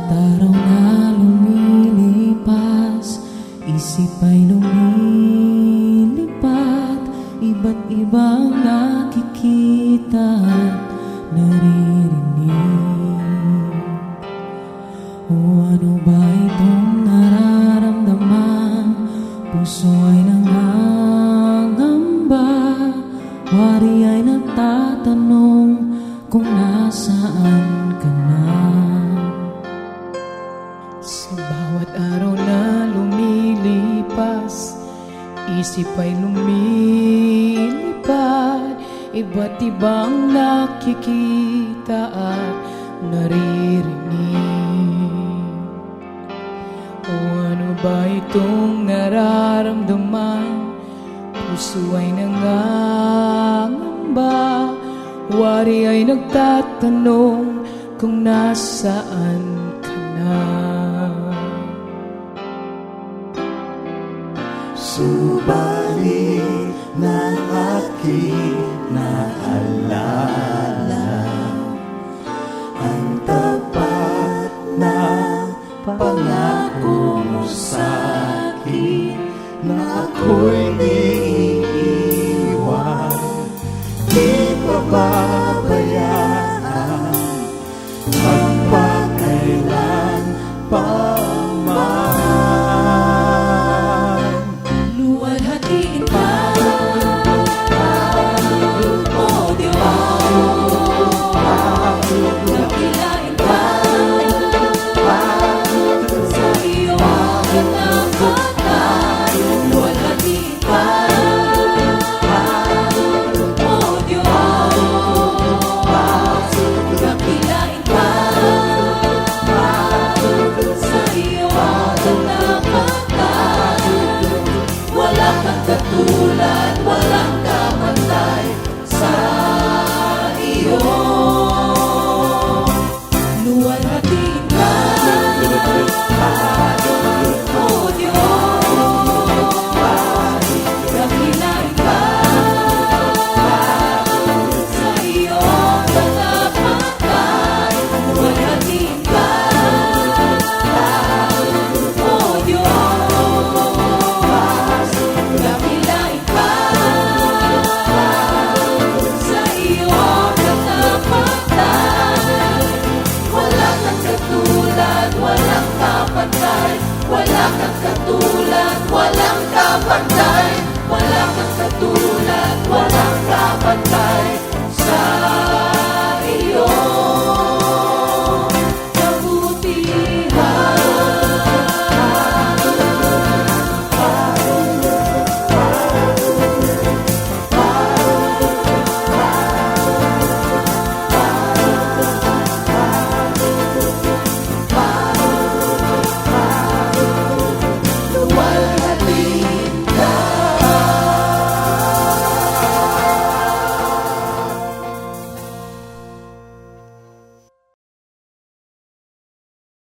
araw na lumilipas, isip ay lumilipat, iba't ibang nakikita at naririnig. O ano ba itong nararamdaman? Puso ay nangangamba, wari ay nagtatanong kung nasaan ka na. Sa bawat araw na lumilipas, isip ay lumilipad, iba't ibang nakikita at naririnig. O ano ba itong nararamdaman? Puso ay nangangamba, wari ay nagtatanong kung nasaan ka na. Subalit ng aking naalala ang tapat na pangako mo sa'kin na ako'y iiwan, di pababayaan magpakailan pa man. Luwalhatiin ka, o Diyos, dakilain ka sa iyong katapatan. Luwalhatiin ka, o Diyos, dakilain ka sa iyong katapatan. Wala kang katulad, walang kapantay sa iyo. Luwalhatiin ka, o Diyos, dakilain ka sa iyong katapatan. Luwalhatiin ka, o Diyos, dakilain ka sa iyong katapatan. Wala kang katulad, walang kapantay. Wala kang katulad, walang kapantay. Wala kang katulad, walang kapantay.